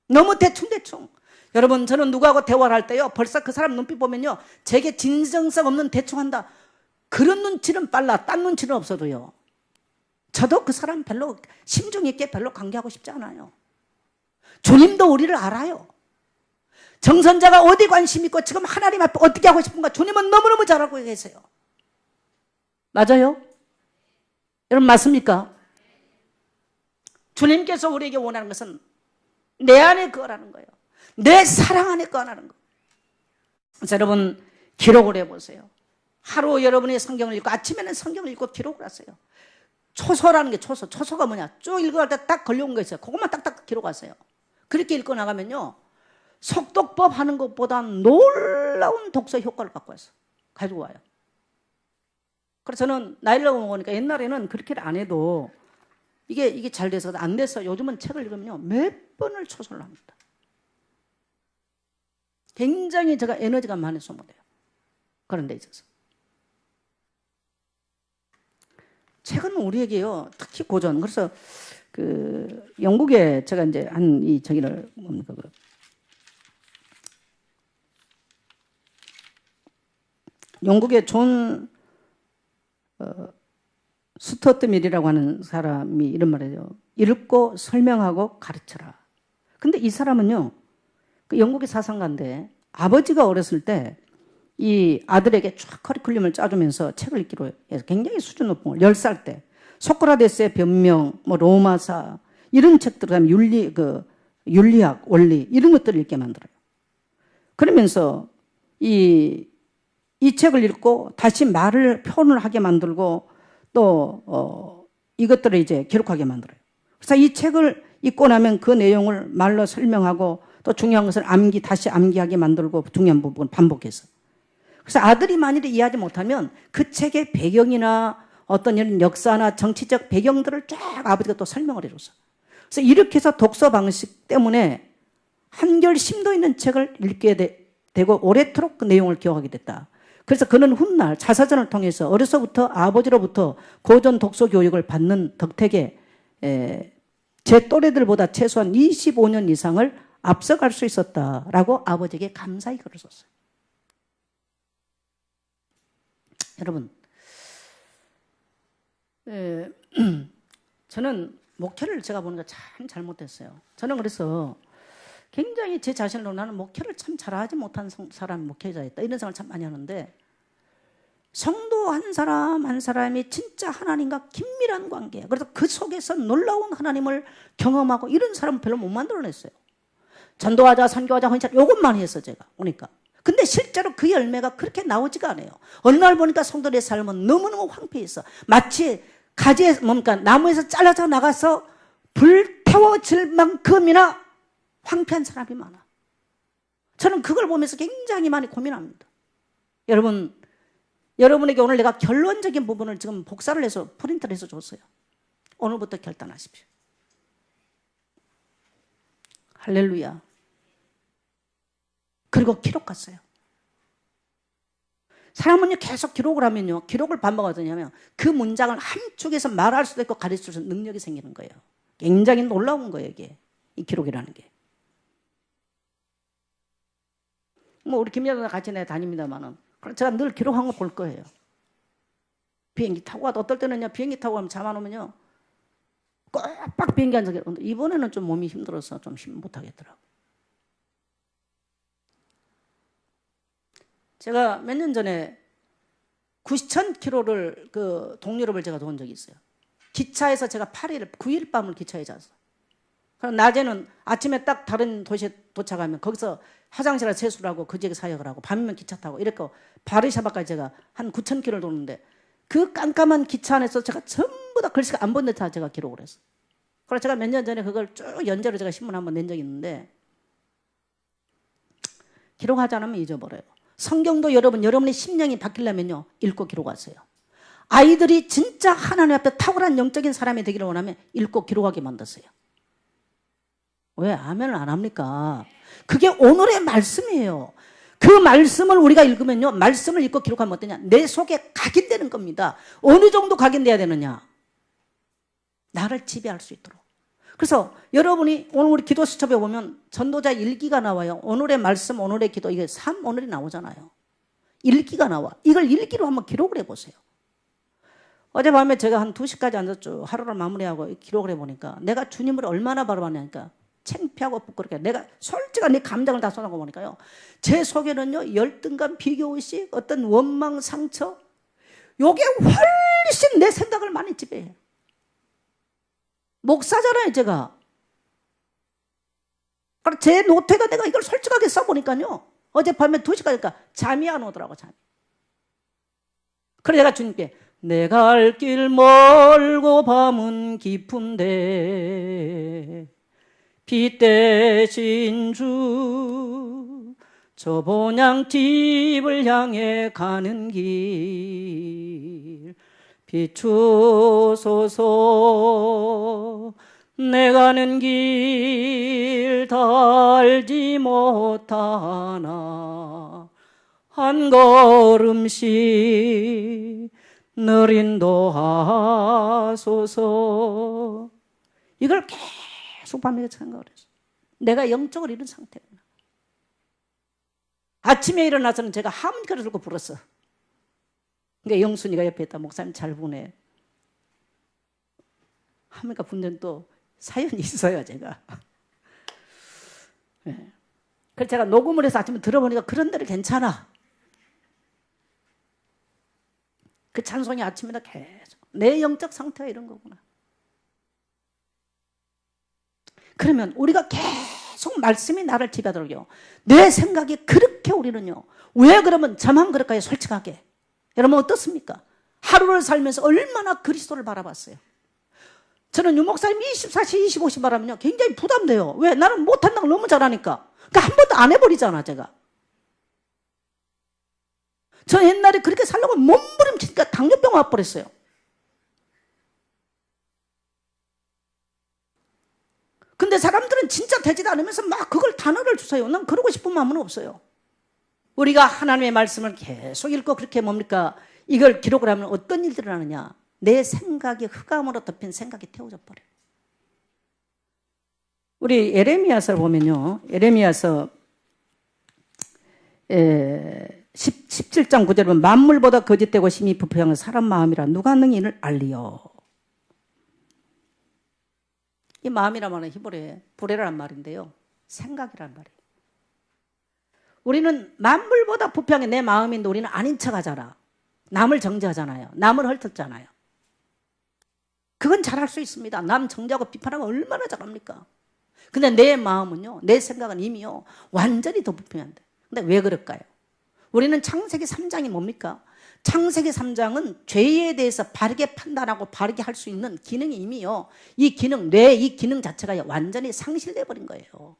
너무 대충. 여러분, 저는 누구하고 대화를 할 때요 벌써 그 사람 눈빛 보면요 제게 진정성 없는 대충한다 그런 눈치는 빨라. 딴 눈치는 없어도요 저도 그 사람 별로 심중 있게 별로 관계하고 싶지 않아요. 주님도 우리를 알아요. 정선자가 어디 관심 있고 지금 하나님 앞에 어떻게 하고 싶은가 주님은 너무너무 잘 알고 계세요. 맞아요? 여러분 맞습니까? 주님께서 우리에게 원하는 것은 내 안에 거하라는 거예요. 내 사랑 안에 거하라는 거예요. 그래서 여러분 기록을 해보세요. 하루 여러분이 성경을 읽고 아침에는 성경을 읽고 기록을 하세요. 초서라는 게 초서가 뭐냐 쭉 읽어갈 때 딱 걸려온 거 있어요. 그것만 딱딱 기록하세요. 그렇게 읽고 나가면요 속독법 하는 것보다 놀라운 독서 효과를 가지고 와요. 그래서 저는 나이를 먹으니까 옛날에는 그렇게 안 해도 이게 잘 돼서 안 돼서 요즘은 책을 읽으면요 몇 번을 초설을 합니다. 굉장히 제가 에너지가 많이 소모돼요. 그런 데 있어서. 책은 우리에게요, 특히 고전. 그래서 영국에 제가 이제 뭡니까, 영국의 존 스튜어트 밀이라고 하는 사람이 이런 말을 해요. 읽고 설명하고 가르쳐라. 근데 이 사람은요, 영국의 사상가인데 아버지가 어렸을 때 이 아들에게 쫙 커리큘럼을 짜주면서 책을 읽기로 해서 굉장히 수준 높은 걸 10살 때 소크라테스의 변명, 로마사 이런 책들, 그다음에 윤리학, 원리 이런 것들을 읽게 만들어요. 그러면서 이 책을 읽고 다시 표현을 하게 만들고 또 이것들을 이제 기록하게 만들어요. 그래서 이 책을 읽고 나면 그 내용을 말로 설명하고 또 중요한 것을 다시 암기하게 만들고 중요한 부분을 반복해서. 그래서 아들이 만일에 이해하지 못하면 그 책의 배경이나 어떤 이런 역사나 정치적 배경들을 쫙 아버지가 또 설명을 해줬어. 그래서 이렇게 해서 독서 방식 때문에 한결 심도 있는 책을 읽게 되고 오래도록 그 내용을 기억하게 됐다. 그래서 그는 훗날 자서전을 통해서 어려서부터 아버지로부터 고전 독서 교육을 받는 덕택에 제 또래들보다 최소한 25년 이상을 앞서갈 수 있었다라고 아버지에게 감사히 글을 썼어요. 여러분, 저는 목회를 제가 보는 거 참 잘못했어요. 저는 그래서 굉장히 제 자신으로 나는 목회를 참 잘하지 못한 사람이 목회자였다, 이런 생각을 참 많이 하는데, 성도 한 사람 한 사람이 진짜 하나님과 긴밀한 관계, 그래서 그 속에서 놀라운 하나님을 경험하고 이런 사람은 별로 못 만들어냈어요. 전도하자, 선교하자, 헌신하자 이것만 했어 제가 보니까. 근데 실제로 그 열매가 그렇게 나오지가 않아요. 어느 날 보니까 성도들의 삶은 너무너무 황폐했어. 마치 가지에 나무에서 잘라져 나가서 불태워질 만큼이나 황폐한 사람이 많아. 저는 그걸 보면서 굉장히 많이 고민합니다. 여러분에게 오늘 내가 결론적인 부분을 지금 복사를 해서 프린트를 해서 줬어요. 오늘부터 결단하십시오. 할렐루야. 그리고 기록했어요. 사람은요, 계속 기록을 하면요, 기록을 반복하더냐면 그 문장을 한쪽에서 말할 수도 있고 가르칠 수 있는 능력이 생기는 거예요. 굉장히 놀라운 거예요, 이게. 이 기록이라는 게. 우리 김여사랑 같이 다닙니다만은, 제가 늘 기록한 거 볼 거예요. 비행기 타고 가도 어떨 때는요, 비행기 타고 가면 잠 안 오면요, 꽉 비행기 앉아 계세요. 이번에는 좀 몸이 힘들어서 좀 못 하겠더라고요. 제가 몇 년 전에 9,000km를 동유럽을 제가 도운 적이 있어요. 기차에서 제가 9일 밤을 기차에 잤어. 그럼 낮에는 아침에 딱 다른 도시에 도착하면 거기서 화장실에 세수를 하고 그 지역에 사역을 하고 밤이면 기차 타고 이렇게 바르샤바까지 제가 한 9,000km를 도는데 그 깜깜한 기차 안에서 제가 전부 다 글씨가 안 보는 데 다 제가 기록을 했어. 그래서 제가 몇 년 전에 그걸 쭉 연재로 제가 신문 한번 낸 적이 있는데, 기록하지 않으면 잊어버려요. 성경도 여러분의 심령이 바뀌려면요, 읽고 기록하세요. 아이들이 진짜 하나님 앞에 탁월한 영적인 사람이 되기를 원하면 읽고 기록하게 만드세요. 왜 아멘을 안 합니까? 그게 오늘의 말씀이에요. 그 말씀을 우리가 읽으면요, 말씀을 읽고 기록하면 어떠냐? 내 속에 각인되는 겁니다. 어느 정도 각인돼야 되느냐? 나를 지배할 수 있도록. 그래서 여러분이 오늘 우리 기도 수첩에 보면 전도자 일기가 나와요. 오늘의 말씀, 오늘의 기도, 이게 삶 오늘이 나오잖아요. 일기가 나와. 이걸 일기로 한번 기록을 해보세요. 어젯밤에 제가 한 2시까지 앉았죠. 하루를 마무리하고 기록을 해보니까 내가 주님을 얼마나 바라봤냐니까 창피하고 부끄럽게 내가 솔직한 내 감정을 다 쏟아내고 보니까요, 제 속에는요, 열등감, 비교의식, 어떤 원망, 상처, 요게 훨씬 내 생각을 많이 지배해요. 목사잖아요, 제가. 제 노트에다 내가 이걸 솔직하게 써보니까요, 어젯밤에 2시까지니까 잠이 안 오더라고, 잠이. 그래서 내가 주님께, 내가 갈 길 멀고 밤은 깊은데 빛 대신 주, 저 본향집을 향해 가는 길 비추소서. 내 가는 길 달지 못하나 한 걸음씩 늘 인도하소서. 이걸 계속 밤에 생각을 했어요. 내가 영적으로 이런 상태구나. 아침에 일어나서는 제가 하모니카를 들고 불었어. 그러니까 영순이가 옆에 있다. 목사님 잘 부네. 하모니카 부는 또 사연이 있어요, 제가. 네. 그래서 제가 녹음을 해서 아침에 들어보니까 그런 데를 괜찮아. 그 찬송이 아침마다 계속 내 영적 상태가 이런 거구나. 그러면 우리가 계속 말씀이 나를 지배하더라고요. 내 생각이 그렇게 우리는요. 왜 그러면 저만 그럴까요? 솔직하게. 여러분 어떻습니까? 하루를 살면서 얼마나 그리스도를 바라봤어요. 저는 유목사님 24시 25시 바라면요 굉장히 부담돼요. 왜? 나는 못한다고 너무 잘하니까. 그러니까 한 번도 안 해버리잖아 제가. 저 옛날에 그렇게 살려고 몸부림치니까 당뇨병 와버렸어요. 근데 사람들은 진짜 되지도 않으면서 막 그걸 단어를 주세요. 난 그러고 싶은 마음은 없어요. 우리가 하나님의 말씀을 계속 읽고 그렇게 뭡니까? 이걸 기록을 하면 어떤 일들이 일어나느냐? 내 생각이 흑암으로 덮인 생각이 태워져 버려요. 우리 예레미야서를 보면요. 예레미야서 17장 9절에 보면 만물보다 거짓되고 심히 부패한 사람 마음이라 누가 능히 이를 알리요. 이 마음이란 말은 히브리어에 부레라는 말인데요. 생각이란 말이에요. 우리는 만물보다 부패한 게 내 마음인데 우리는 아닌 척 하잖아. 남을 정죄하잖아요. 남을 헐뜯잖아요. 그건 잘할 수 있습니다. 남 정죄하고 비판하면 얼마나 잘합니까? 근데 내 마음은요, 내 생각은 이미요, 완전히 더 부패한데. 근데 왜 그럴까요? 우리는 창세기 3장이 뭡니까? 창세기 3장은 죄에 대해서 바르게 판단하고 바르게 할 수 있는 기능이 이미요, 이 기능, 뇌 이 기능 자체가 완전히 상실돼 버린 거예요.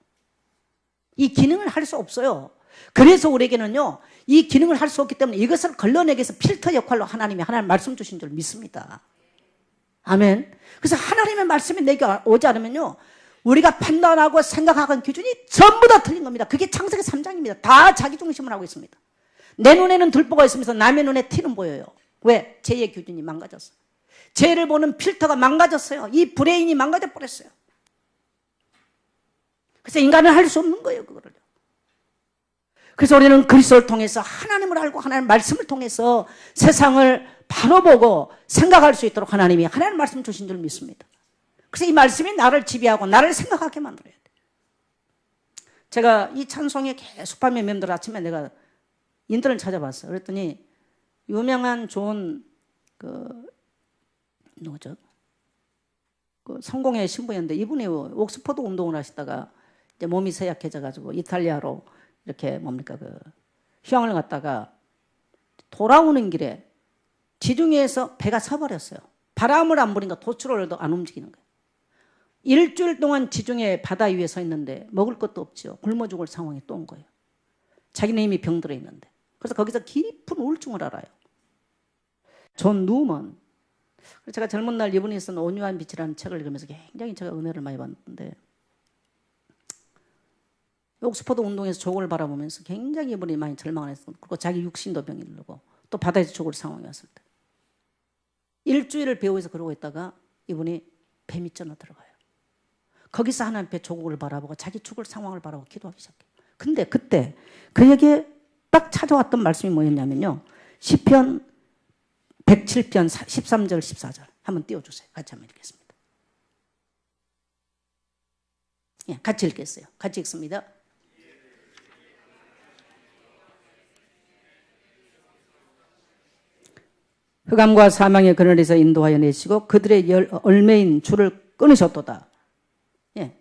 이 기능을 할 수 없어요. 그래서 우리에게는요, 이 기능을 할 수 없기 때문에 이것을 걸러내기 위해서 필터 역할로 하나님 말씀 주신 줄 믿습니다. 아멘. 그래서 하나님의 말씀이 내게 오지 않으면요, 우리가 판단하고 생각하는 기준이 전부 다 틀린 겁니다. 그게 창세기 3장입니다. 다 자기 중심을 하고 있습니다. 내 눈에는 들보가 있으면서 남의 눈에 티는 보여요. 왜? 죄의 기준이 망가졌어요. 죄를 보는 필터가 망가졌어요. 이 브레인이 망가져 버렸어요. 그래서 인간은 할 수 없는 거예요, 그거를. 그래서 우리는 그리스도를 통해서 하나님을 알고 하나님의 말씀을 통해서 세상을 바로 보고 생각할 수 있도록 하나님이 하나님의 말씀 주신 줄 믿습니다. 그래서 이 말씀이 나를 지배하고 나를 생각하게 만들어야 돼. 제가 이 찬송에 계속 밤에 맴돌 아침에 내가 인터넷 찾아봤어요. 그랬더니 유명한 좋은 누구죠? 성공의 신부였는데 이분이 옥스퍼드 운동을 하시다가 이제 몸이 쇠약해져가지고 이탈리아로 이렇게 휴양을 갔다가 돌아오는 길에 지중해에서 배가 서버렸어요. 바람을 안 부니까 도출을 안 움직이는 거예요. 일주일 동안 지중해 바다 위에 서 있는데 먹을 것도 없죠. 굶어 죽을 상황이 또 온 거예요. 자기는 이미 병들어 있는데. 그래서 거기서 깊은 우울증을 알아요. 존 누먼. 제가 젊은 날 이분이 쓴 온유한 빛이라는 책을 읽으면서 굉장히 제가 은혜를 많이 받는데, 옥스퍼드 운동에서 조국을 바라보면서 굉장히 이분이 많이 절망을 했어요. 그리고 자기 육신도 병이 들고 또 바다에서 죽을 상황이 왔을 때 일주일을 배후에서 그러고 있다가 이분이 배 밑전으로 들어가요. 거기서 하나님 앞에 조국을 바라보고 자기 죽을 상황을 바라보고 기도하기 시작해요. 근데 그때 그에게 딱 찾아왔던 말씀이 뭐였냐면요, 시편 107편 13절 14절 한번 띄워주세요. 같이 한번 읽겠습니다. 예, 같이 읽겠어요. 같이 읽습니다. 흑암과 사망의 그늘에서 인도하여 내시고 그들의 얼매인 줄을 끊으셨도다. 예.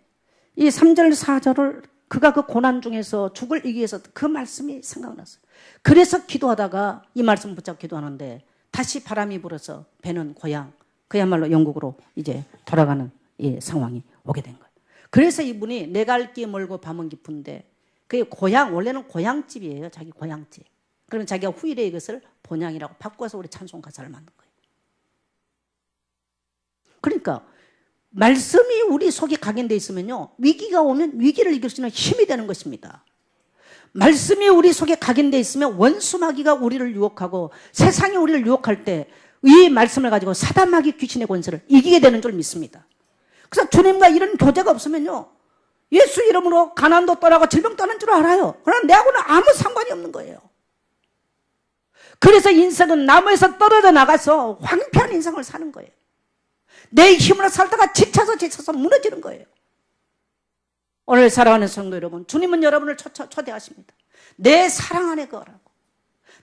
이 3절 4절을 그가 그 고난 중에서 죽을 이기기 위해서 그 말씀이 생각났어요. 그래서 기도하다가 이 말씀 붙잡고 기도하는데 다시 바람이 불어서 배는 고향, 그야말로 영국으로 이제 돌아가는 이 상황이 오게 된 거예요. 그래서 이분이 내가 갈 길 멀고 밤은 깊은데, 그게 고향, 원래는 고향집이에요. 자기 고향집. 그러면 자기가 후일에 이것을 본향이라고 바꿔서 우리 찬송 가사를 만든 거예요. 그러니까 말씀이 우리 속에 각인되어 있으면요, 위기가 오면 위기를 이길 수 있는 힘이 되는 것입니다. 말씀이 우리 속에 각인되어 있으면 원수마귀가 우리를 유혹하고 세상이 우리를 유혹할 때 이 말씀을 가지고 사단마귀 귀신의 권세를 이기게 되는 줄 믿습니다. 그래서 주님과 이런 교제가 없으면요, 예수 이름으로 가난도 떠나고 질병 떠난 줄 알아요. 그러나 내하고는 아무 상관이 없는 거예요. 그래서 인생은 나무에서 떨어져 나가서 황폐한 인생을 사는 거예요. 내 힘으로 살다가 지쳐서 무너지는 거예요. 오늘 사랑하는 성도 여러분, 주님은 여러분을 초대하십니다. 내 사랑 안에 거하라고,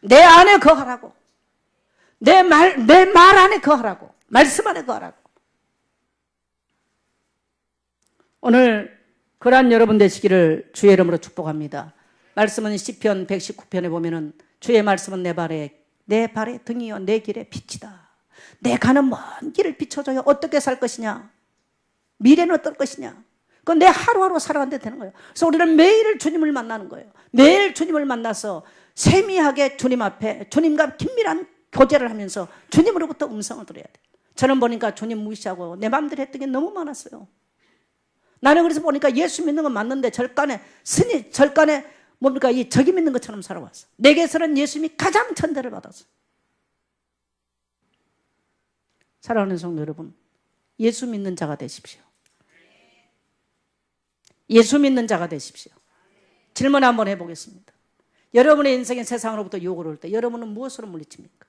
내 안에 거하라고, 내 말 안에 거하라고, 말씀 안에 거하라고. 오늘 그러한 여러분 되시기를 주의 이름으로 축복합니다. 말씀은 시편 119편에 보면은 주의 말씀은 내 발에 등이요 내 길에 빛이다. 내 가는 먼 길을 비춰줘요. 어떻게 살 것이냐, 미래는 어떨 것이냐, 그건 내 하루하루 살아가는데 되는 거예요. 그래서 우리는 매일 주님을 만나는 거예요. 매일 주님을 만나서 세미하게 주님 앞에 주님과 긴밀한 교제를 하면서 주님으로부터 음성을 들어야 돼요. 저는 보니까 주님 무시하고 내 마음대로 했던 게 너무 많았어요. 나는 그래서 보니까 예수 믿는 건 맞는데 절간에 뭡니까, 이 적이 믿는 것처럼 살아왔어. 내게서는 예수님이 가장 천대를 받았어. 사랑하는 성도 여러분, 예수 믿는 자가 되십시오. 예수 믿는 자가 되십시오. 질문 한번 해보겠습니다. 여러분의 인생에 세상으로부터 유혹을 올 때 여러분은 무엇으로 물리칩니까?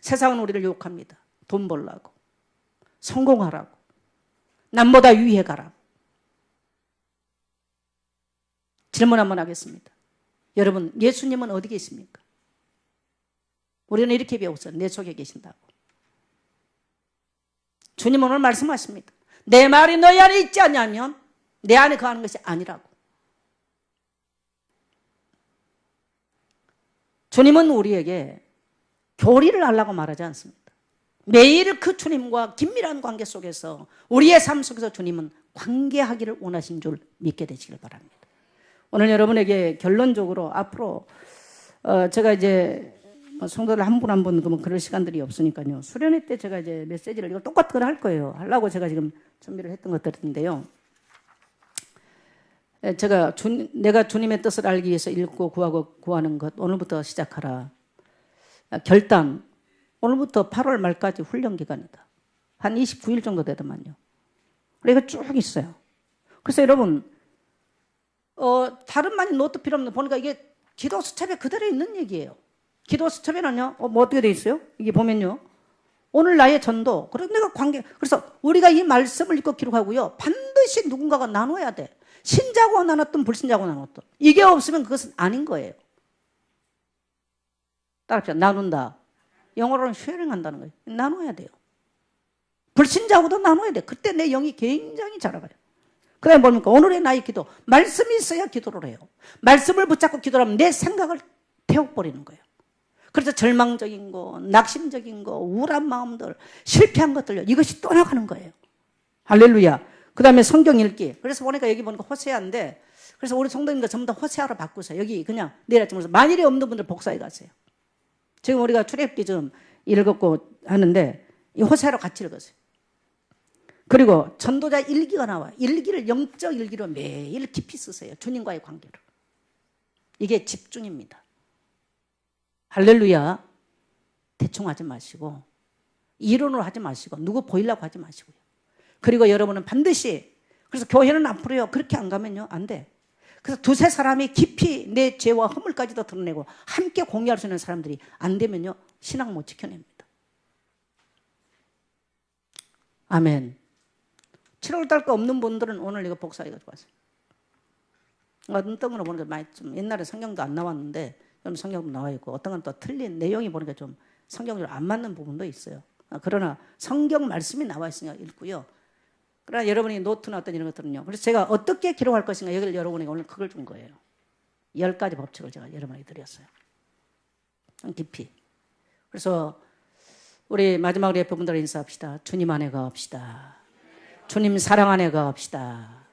세상은 우리를 유혹합니다. 돈 벌라고, 성공하라고, 남보다 위에 가라고. 질문 한번 하겠습니다. 여러분, 예수님은 어디 계십니까? 우리는 이렇게 배웠어요. 내 속에 계신다고. 주님은 오늘 말씀하십니다. 내 말이 너희 안에 있지 않냐면 내 안에 거하는 것이 아니라고. 주님은 우리에게 교리를 하려고 말하지 않습니다. 매일 그 주님과 긴밀한 관계 속에서 우리의 삶 속에서 주님은 관계하기를 원하신 줄 믿게 되시길 바랍니다. 오늘 여러분에게 결론적으로 앞으로 제가 이제 성도들 한 분 한 분 그럴 시간들이 없으니까요. 수련회 때 제가 이제 메시지를 이걸 똑같은 걸 할 거예요. 하려고 제가 지금 준비를 했던 것들인데요. 제가 내가 주님의 뜻을 알기 위해서 읽고 구하는 것 오늘부터 시작하라. 결단. 오늘부터 8월 말까지 훈련 기간이다. 한 29일 정도 되더만요. 이거 쭉 있어요. 그래서 여러분, 다른 많이 노트 필요 없는 보니까 이게 기도 수첩에 그대로 있는 얘기예요. 기도 수첩에는요, 뭐 어떻게 돼 있어요? 이게 보면요, 오늘 나의 전도, 그래서 내가 그래서 우리가 이 말씀을 읽고 기록하고요, 반드시 누군가가 나눠야 돼. 신자고 나눴든 불신자고 나눴든. 이게 없으면 그것은 아닌 거예요. 따라합시다. 나눈다. 영어로는 쉐어링 한다는 거예요. 나눠야 돼요. 불신자하고도 나눠야 돼. 그때 내 영이 굉장히 자라가요. 그 다음에 뭡니까? 오늘의 나의 기도. 말씀이 있어야 기도를 해요. 말씀을 붙잡고 기도를 하면 내 생각을 태워버리는 거예요. 그래서 절망적인 거, 낙심적인 거, 우울한 마음들, 실패한 것들요, 이것이 떠나가는 거예요. 할렐루야. 그 다음에 성경 읽기. 그래서 보니까 여기 보니까 호세아인데, 그래서 우리 성도님들 전부 다 호세아로 바꾸세요. 여기 그냥 내일 아침에 만일에 없는 분들 복사해 가세요. 지금 우리가 출애굽기 좀 읽었고 하는데 이 호세아로 같이 읽었어요. 그리고 전도자 일기가 나와요. 일기를 영적 일기로 매일 깊이 쓰세요. 주님과의 관계로. 이게 집중입니다. 할렐루야. 대충 하지 마시고 이론으로 하지 마시고 누구 보이려고 하지 마시고요. 그리고 여러분은 반드시, 그래서 교회는 앞으로요 그렇게 안 가면요 안 돼. 그래서 두세 사람이 깊이 내 죄와 허물까지도 드러내고 함께 공유할 수 있는 사람들이 안 되면요 신앙 못 지켜냅니다. 아멘. 7월달 거 없는 분들은 오늘 이거 복사해가지고 왔어요. 어떤 거는 보니까 많이 좀 옛날에 성경도 안 나왔는데 좀 성경도 나와 있고 어떤 건 또 틀린 내용이 보니까 좀 성경으로 안 맞는 부분도 있어요. 그러나 성경 말씀이 나와 있으니까 읽고요. 그러나 여러분이 노트나 어떤 이런 것들은요. 그래서 제가 어떻게 기록할 것인가 여기를 여러분에게 오늘 그걸 준 거예요. 10가지 법칙을 제가 여러분에게 드렸어요. 깊이. 그래서 우리 마지막으로 예쁜 분들 인사합시다. 주님 안에 거합시다. 주님 사랑 안에 거합시다.